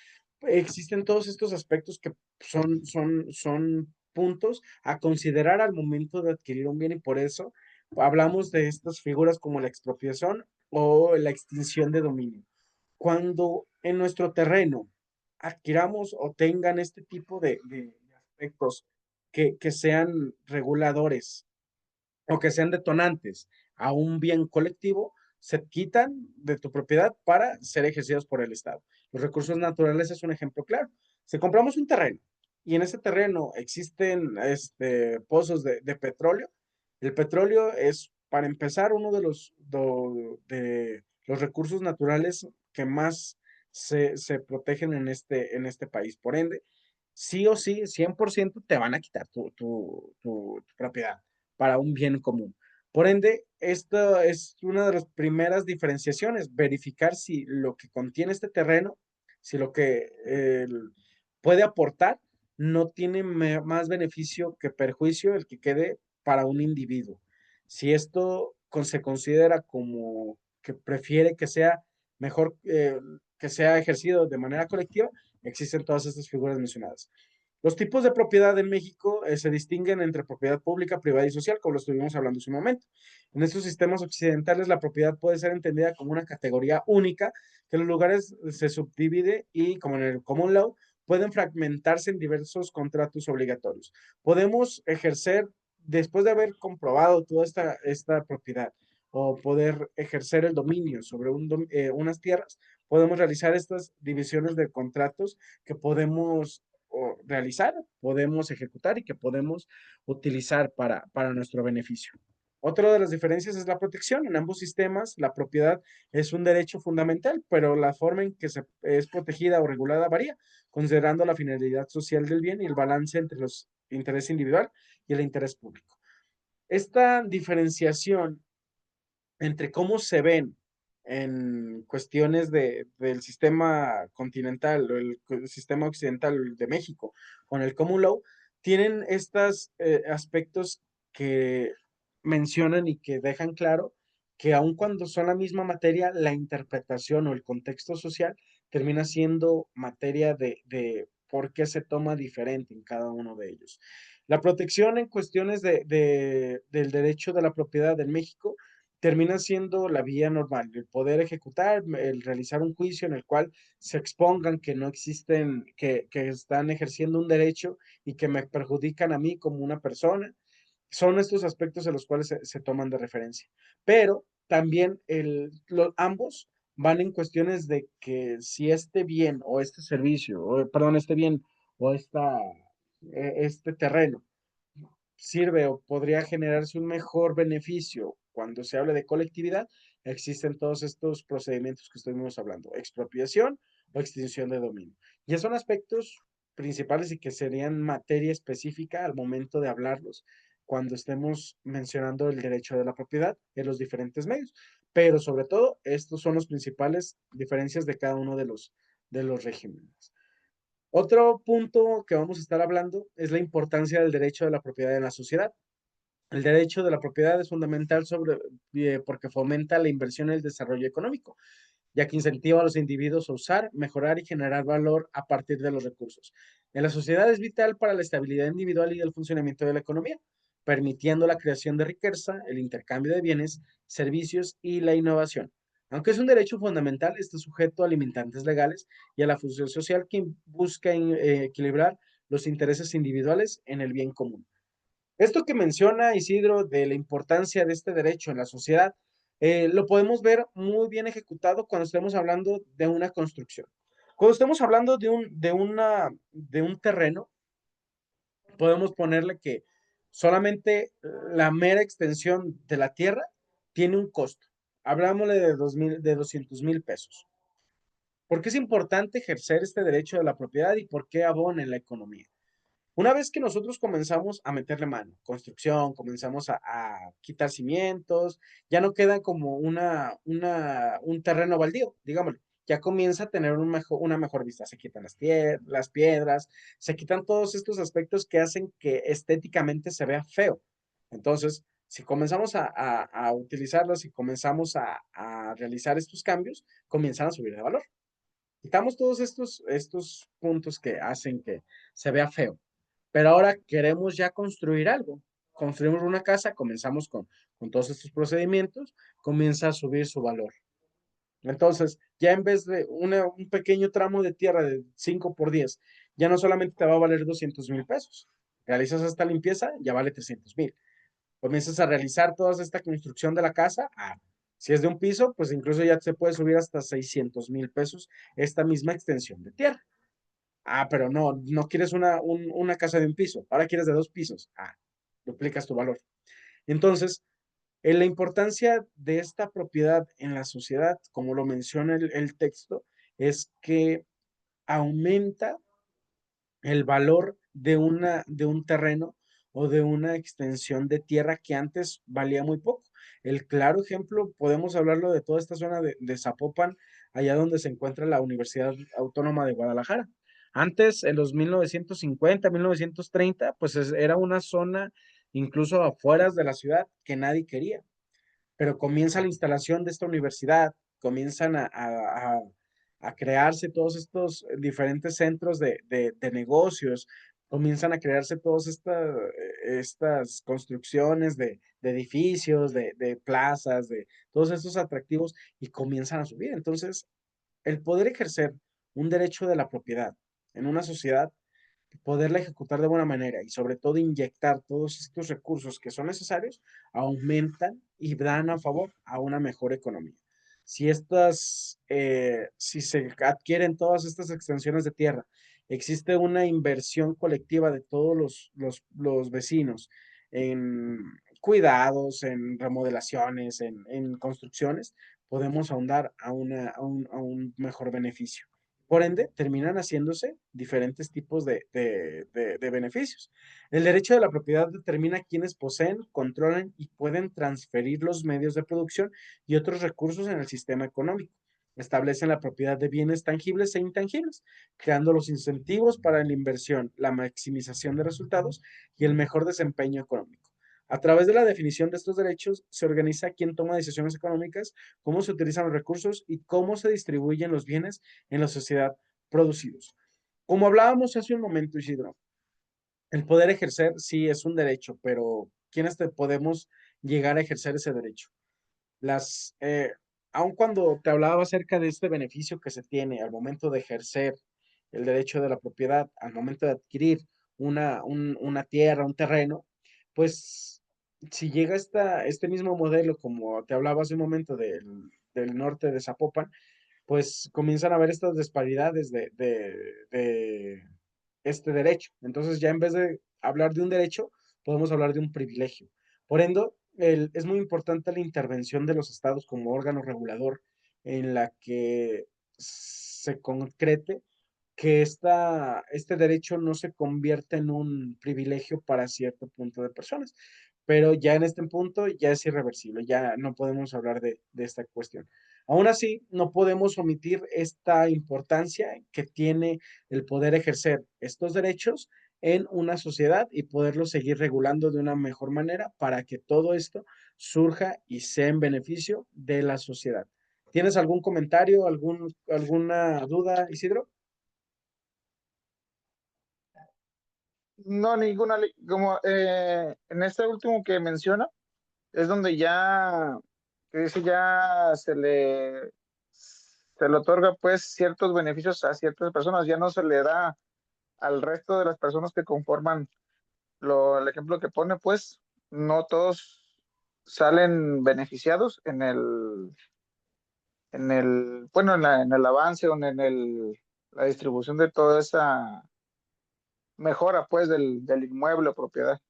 existen todos estos aspectos que son puntos a considerar al momento de adquirir un bien y por eso hablamos de estas figuras como la expropiación o la extinción de dominio. Cuando en nuestro terreno adquiramos o tengan este tipo de aspectos que sean reguladores o que sean detonantes a un bien colectivo, se quitan de tu propiedad para ser ejercidos por el Estado. Los recursos naturales es un ejemplo claro. Si compramos un terreno y en ese terreno existen pozos de petróleo, el petróleo es, para empezar, uno de los recursos naturales que más se protegen en este país. Por ende, sí o sí, 100% te van a quitar tu propiedad para un bien común. Por ende, esto es una de las primeras diferenciaciones, verificar si lo que contiene este terreno, si lo que puede aportar, no tiene más beneficio que perjuicio el que quede para un individuo. Si esto se considera como que prefiere que sea mejor, que sea ejercido de manera colectiva, existen todas estas figuras mencionadas. Los tipos de propiedad en México se distinguen entre propiedad pública, privada y social, como lo estuvimos hablando hace un momento. En estos sistemas occidentales, la propiedad puede ser entendida como una categoría única, que en los lugares se subdivide y, como en el common law, pueden fragmentarse en diversos contratos obligatorios. Podemos ejercer, después de haber comprobado toda esta propiedad, o poder ejercer el dominio sobre unas tierras, podemos realizar estas divisiones de contratos que podemos realizar, podemos ejecutar y que podemos utilizar para nuestro beneficio. Otra de las diferencias es la protección. En ambos sistemas, la propiedad es un derecho fundamental, pero la forma en que es protegida o regulada varía, considerando la finalidad social del bien y el balance entre los intereses individual y el interés público. Esta diferenciación entre cómo se ven en cuestiones del sistema continental o el sistema occidental de México con el Common Law, tienen estos aspectos que mencionan y que dejan claro que aun cuando son la misma materia, la interpretación o el contexto social termina siendo materia de por qué se toma diferente en cada uno de ellos. La protección en cuestiones del derecho de la propiedad en México termina siendo la vía normal, el poder ejecutar, el realizar un juicio en el cual se expongan que no existen, que están ejerciendo un derecho y que me perjudican a mí como una persona. Son estos aspectos en los cuales se toman de referencia. Pero también ambos van en cuestiones de que si este bien o este servicio, o, perdón, este bien o este terreno sirve o podría generarse un mejor beneficio cuando se habla de colectividad, existen todos estos procedimientos que estuvimos hablando, expropiación o extinción de dominio. Ya son aspectos principales y que serían materia específica al momento de hablarlos cuando estemos mencionando el derecho de la propiedad en los diferentes medios. Pero sobre todo, estos son los principales diferencias de cada uno de los regímenes. Otro punto que vamos a estar hablando es la importancia del derecho de la propiedad en la sociedad. El derecho de la propiedad es fundamental porque fomenta la inversión y el desarrollo económico, ya que incentiva a los individuos a usar, mejorar y generar valor a partir de los recursos. En la sociedad es vital para la estabilidad individual y el funcionamiento de la economía, permitiendo la creación de riqueza, el intercambio de bienes, servicios y la innovación. Aunque es un derecho fundamental, está sujeto a limitantes legales y a la función social que busca equilibrar los intereses individuales en el bien común. Esto que menciona Isidro de la importancia de este derecho en la sociedad, lo podemos ver muy bien ejecutado cuando estemos hablando de una construcción. Cuando estemos hablando de un terreno, podemos ponerle que solamente la mera extensión de la tierra tiene un costo. Hablámosle de 200,000 pesos. ¿Por qué es importante ejercer este derecho de la propiedad y por qué abona en la economía? Una vez que nosotros comenzamos a meterle mano, construcción, comenzamos a quitar cimientos, ya no queda como un terreno baldío, digámoslo. Ya comienza a tener una mejor vista. Se quitan las piedras, se quitan todos estos aspectos que hacen que estéticamente se vea feo. Entonces, si comenzamos a utilizarlos y comenzamos a realizar estos cambios, comienzan a subir de valor. Quitamos todos estos puntos que hacen que se vea feo. Pero ahora queremos ya construir algo. Construimos una casa, comenzamos con todos estos procedimientos, comienza a subir su valor. Entonces, ya en vez de un pequeño tramo de tierra de 5 por 10, ya no solamente te va a valer 200,000 pesos. Realizas esta limpieza, ya vale 300,000. Comienzas a realizar toda esta construcción de la casa. Si es de un piso, pues incluso ya se puede subir hasta 600,000 pesos esta misma extensión de tierra. Pero no quieres una casa de un piso, ahora quieres de 2 pisos. Duplicas tu valor. Entonces, en la importancia de esta propiedad en la sociedad, como lo menciona el texto, es que aumenta el valor de un terreno o de una extensión de tierra que antes valía muy poco. El claro ejemplo, podemos hablarlo de toda esta zona de Zapopan, allá donde se encuentra la Universidad Autónoma de Guadalajara. Antes, en los 1950, 1930, pues era una zona incluso afueras de la ciudad que nadie quería, pero comienza la instalación de esta universidad, comienzan a crearse todos estos diferentes centros de negocios, comienzan a crearse todas estas construcciones de edificios, de plazas, de todos estos atractivos y comienzan a subir. Entonces, el poder ejercer un derecho de la propiedad en una sociedad, poderla ejecutar de buena manera y sobre todo inyectar todos estos recursos que son necesarios, aumentan y dan a favor a una mejor economía. Si se adquieren todas estas extensiones de tierra, existe una inversión colectiva de todos los vecinos en cuidados, en remodelaciones, en construcciones, podemos ahondar a un mejor beneficio. Por ende, terminan haciéndose diferentes tipos de beneficios. El derecho de la propiedad determina quiénes poseen, controlan y pueden transferir los medios de producción y otros recursos en el sistema económico. Establecen la propiedad de bienes tangibles e intangibles, creando los incentivos para la inversión, la maximización de resultados y el mejor desempeño económico. A través de la definición de estos derechos, se organiza quién toma decisiones económicas, cómo se utilizan los recursos y cómo se distribuyen los bienes en la sociedad producidos. Como hablábamos hace un momento, Isidro, el poder ejercer sí es un derecho, pero ¿quiénes te podemos llegar a ejercer ese derecho? Las, aun cuando te hablaba acerca de este beneficio que se tiene al momento de ejercer el derecho de la propiedad, al momento de adquirir una tierra, un terreno, pues si llega este mismo modelo, como te hablaba hace un momento del norte de Zapopan, pues comienzan a haber estas disparidades de este derecho. Entonces ya en vez de hablar de un derecho, podemos hablar de un privilegio. Por ende, es muy importante la intervención de los estados como órgano regulador en la que se concrete que este derecho no se convierte en un privilegio para cierto punto de personas, pero ya en este punto ya es irreversible, ya no podemos hablar de esta cuestión. Aún así, no podemos omitir esta importancia que tiene el poder ejercer estos derechos en una sociedad y poderlos seguir regulando de una mejor manera para que todo esto surja y sea en beneficio de la sociedad. ¿Tienes algún comentario, alguna duda, Isidro? No, ninguna, como en este último que menciona, es donde ya, que dice ya se le otorga pues ciertos beneficios a ciertas personas, ya no se le da al resto de las personas que conforman el ejemplo que pone, pues no todos salen beneficiados bueno, en el avance o la distribución de toda esa mejora pues del inmueble o propiedad.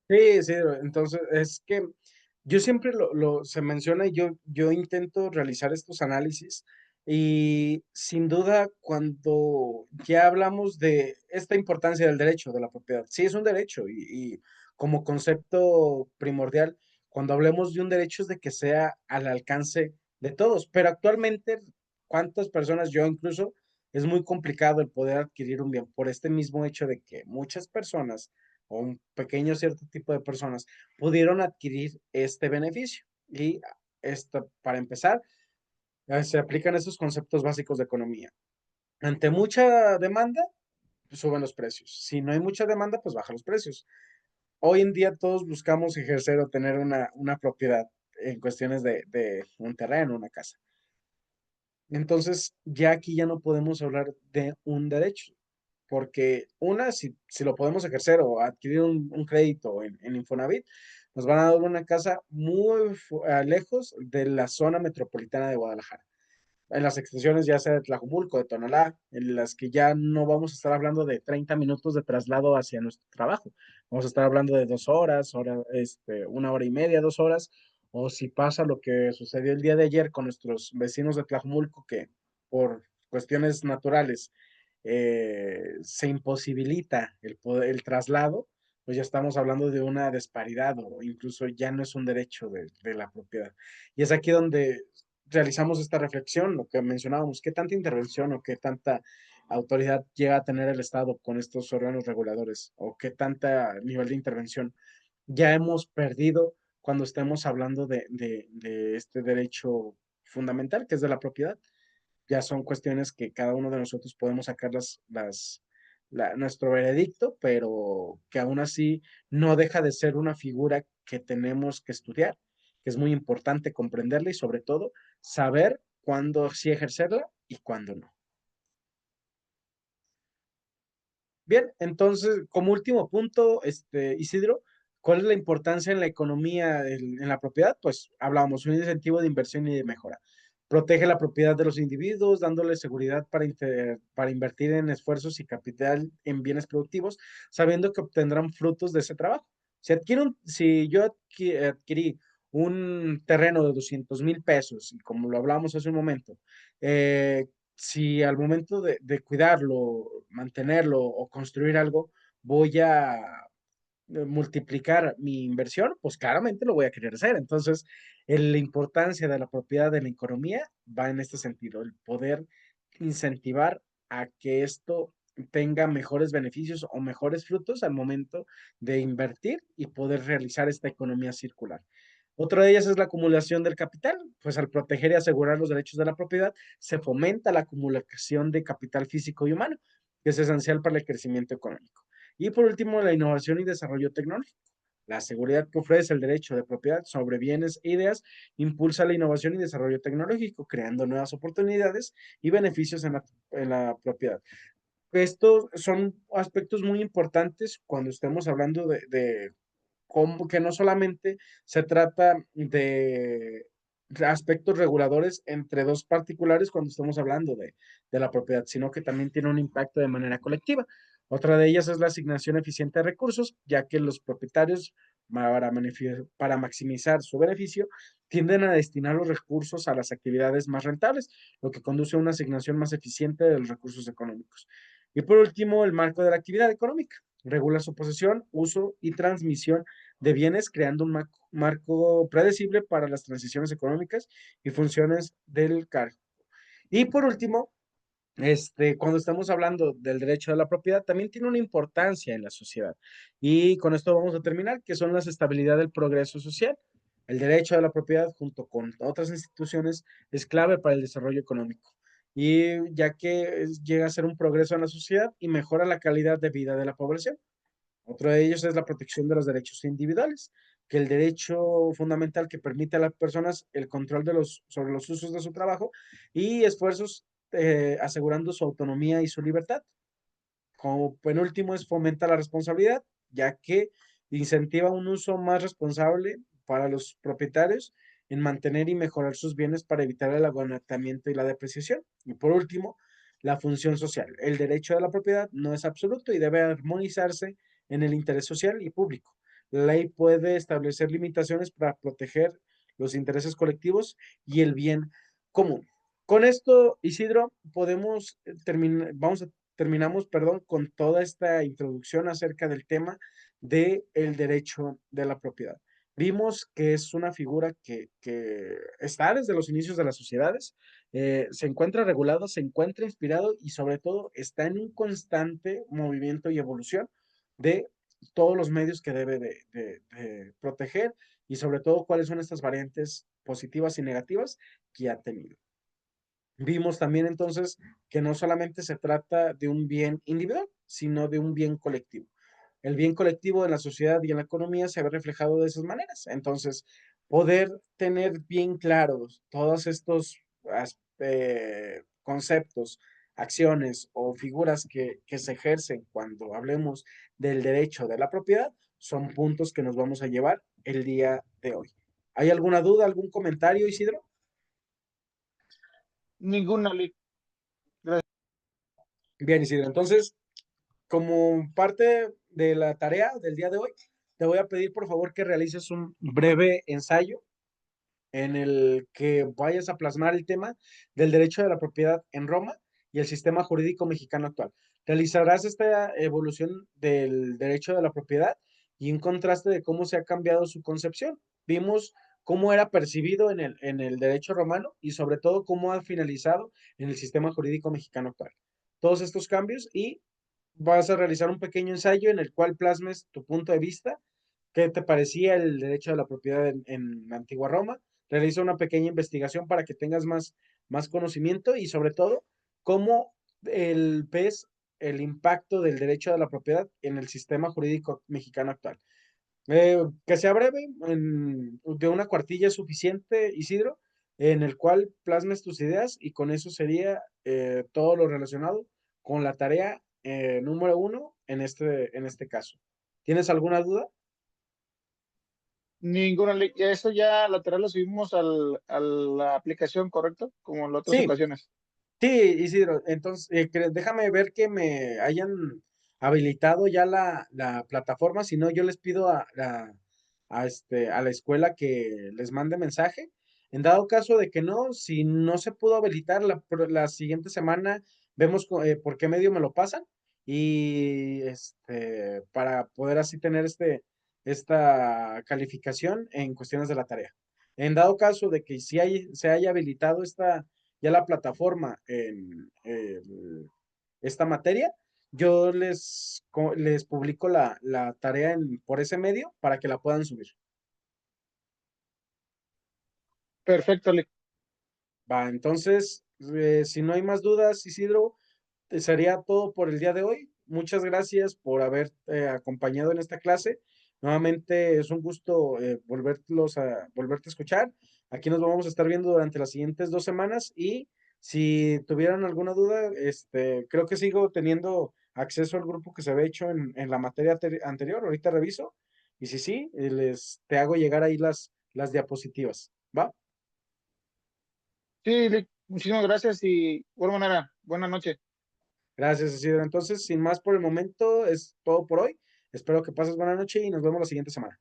Sí, sí, entonces es que yo siempre se menciona y yo intento realizar estos análisis y sin duda cuando ya hablamos de esta importancia del derecho de la propiedad, sí es un derecho y como concepto primordial, cuando hablemos de un derecho es de que sea al alcance de todos, pero actualmente, ¿cuántas personas, yo incluso, es muy complicado el poder adquirir un bien por este mismo hecho de que muchas personas o un pequeño cierto tipo de personas pudieron adquirir este beneficio. Y esto, para empezar, se aplican esos conceptos básicos de economía. Ante mucha demanda, pues suben los precios. Si no hay mucha demanda, pues bajan los precios. Hoy en día todos buscamos ejercer o tener una propiedad en cuestiones de un terreno, una casa. Entonces, ya aquí ya no podemos hablar de un derecho, porque si lo podemos ejercer o adquirir un crédito en Infonavit, nos van a dar una casa muy lejos de la zona metropolitana de Guadalajara. En las extensiones ya sea de Tlajumulco, de Tonalá, en las que ya no vamos a estar hablando de 30 minutos de traslado hacia nuestro trabajo. Vamos a estar hablando de 2 horas, una hora y media, 2 horas, o si pasa lo que sucedió el día de ayer con nuestros vecinos de Tlajumulco, que por cuestiones naturales se imposibilita el traslado, pues ya estamos hablando de una disparidad o incluso ya no es un derecho de la propiedad. Y es aquí donde realizamos esta reflexión, lo que mencionábamos, qué tanta intervención o qué tanta autoridad llega a tener el Estado con estos órganos reguladores o qué tanta nivel de intervención ya hemos perdido cuando estemos hablando de este derecho fundamental que es de la propiedad. Ya son cuestiones que cada uno de nosotros podemos sacar nuestro veredicto, pero que aún así no deja de ser una figura que tenemos que estudiar, que es muy importante comprenderla y sobre todo saber cuándo sí ejercerla y cuándo no. Bien, entonces, como último punto, Isidro, ¿cuál es la importancia en la economía, en la propiedad? Pues hablábamos, un incentivo de inversión y de mejora. Protege la propiedad de los individuos, dándole seguridad para invertir en esfuerzos y capital en bienes productivos, sabiendo que obtendrán frutos de ese trabajo. Si yo adquirí un terreno de 200,000 pesos, y como lo hablábamos hace un momento, eh, si al momento de cuidarlo, mantenerlo o construir algo, voy a multiplicar mi inversión, pues claramente lo voy a querer hacer. Entonces, la importancia de la propiedad de la economía va en este sentido, el poder incentivar a que esto tenga mejores beneficios o mejores frutos al momento de invertir y poder realizar esta economía circular. Otra de ellas es la acumulación del capital, pues al proteger y asegurar los derechos de la propiedad, se fomenta la acumulación de capital físico y humano, que es esencial para el crecimiento económico. Y por último, la innovación y desarrollo tecnológico. La seguridad que ofrece el derecho de propiedad sobre bienes e ideas impulsa la innovación y desarrollo tecnológico, creando nuevas oportunidades y beneficios en la propiedad. Estos son aspectos muy importantes cuando estemos hablando de como que no solamente se trata de aspectos reguladores entre dos particulares cuando estamos hablando de la propiedad, sino que también tiene un impacto de manera colectiva. Otra de ellas es la asignación eficiente de recursos, ya que los propietarios, para maximizar su beneficio, tienden a destinar los recursos a las actividades más rentables, lo que conduce a una asignación más eficiente de los recursos económicos. Y por último, el marco de la actividad económica regula su posesión, uso y transmisión de bienes, creando un marco predecible para las transiciones económicas y funciones del cargo. Y por último, cuando estamos hablando del derecho de la propiedad, también tiene una importancia en la sociedad. Y con esto vamos a terminar, que son las estabilidad del progreso social. El derecho de la propiedad, junto con otras instituciones, es clave para el desarrollo económico. Y ya que llega a ser un progreso en la sociedad y mejora la calidad de vida de la población. Otro de ellos es la protección de los derechos individuales, que el derecho fundamental que permite a las personas el control sobre los usos de su trabajo y esfuerzos asegurando su autonomía y su libertad. Como penúltimo es fomenta la responsabilidad, ya que incentiva un uso más responsable para los propietarios en mantener y mejorar sus bienes para evitar el agotamiento y la depreciación. Y por último, la función social. El derecho de la propiedad no es absoluto y debe armonizarse en el interés social y público. La ley puede establecer limitaciones para proteger los intereses colectivos y el bien común. Con esto, Isidro, podemos terminamos, perdón, con toda esta introducción acerca del tema del derecho de la propiedad. Vimos que es una figura que está desde los inicios de las sociedades, se encuentra regulado, se encuentra inspirado y sobre todo está en un constante movimiento y evolución de todos los medios que debe de proteger y sobre todo cuáles son estas variantes positivas y negativas que ha tenido. Vimos también entonces que no solamente se trata de un bien individual, sino de un bien colectivo. El bien colectivo en la sociedad y en la economía se ve reflejado de esas maneras. Entonces, poder tener bien claros todos estos conceptos, acciones o figuras que se ejercen cuando hablemos del derecho de la propiedad son puntos que nos vamos a llevar el día de hoy. ¿Hay alguna duda, algún comentario, Isidro? Ninguna ley. Bien, Isidro. Entonces, como parte de la tarea del día de hoy, te voy a pedir por favor que realices un breve ensayo en el que vayas a plasmar el tema del derecho de la propiedad en Roma y el sistema jurídico mexicano actual. Realizarás esta evolución del derecho de la propiedad y un contraste de cómo se ha cambiado su concepción. Vimos cómo era percibido en el derecho romano y sobre todo cómo ha finalizado en el sistema jurídico mexicano actual. Todos estos cambios y vas a realizar un pequeño ensayo en el cual plasmes tu punto de vista, qué te parecía el derecho de la propiedad en la antigua Roma. Realiza una pequeña investigación para que tengas más conocimiento y sobre todo cómo ves el impacto del derecho de la propiedad en el sistema jurídico mexicano actual. Que sea breve, de una cuartilla es suficiente, Isidro, en el cual plasmes tus ideas y con eso sería todo lo relacionado con la tarea número uno en este caso. ¿Tienes alguna duda? Ninguna ley. Eso ya lateral lo subimos a la aplicación, ¿correcto? Como en otras Sí, ocasiones. sí, Isidro. Entonces, déjame ver que me hayan habilitado ya la plataforma. Si no, yo les pido a la escuela que les mande mensaje. En dado caso de que no, si no se pudo habilitar la siguiente semana, vemos por qué medio me lo pasan y para poder así tener esta calificación en cuestiones de la tarea. En dado caso de que se haya habilitado ya la plataforma esta materia, yo les publico la tarea por ese medio para que la puedan subir. Perfecto, Lick. Va, entonces, si no hay más dudas, Isidro, sería todo por el día de hoy. Muchas gracias por haber acompañado en esta clase. Nuevamente es un gusto volverte a escuchar. Aquí nos vamos a estar viendo durante las siguientes 2 semanas y si tuvieran alguna duda, creo que sigo teniendo acceso al grupo que se había hecho en la materia anterior. Ahorita reviso y si sí, te hago llegar ahí las diapositivas. ¿Va? Sí, Lick, muchísimas gracias y de buena manera, buenas noches. Gracias, Isidro. Entonces, sin más por el momento, es todo por hoy. Espero que pases buena noche y nos vemos la siguiente semana.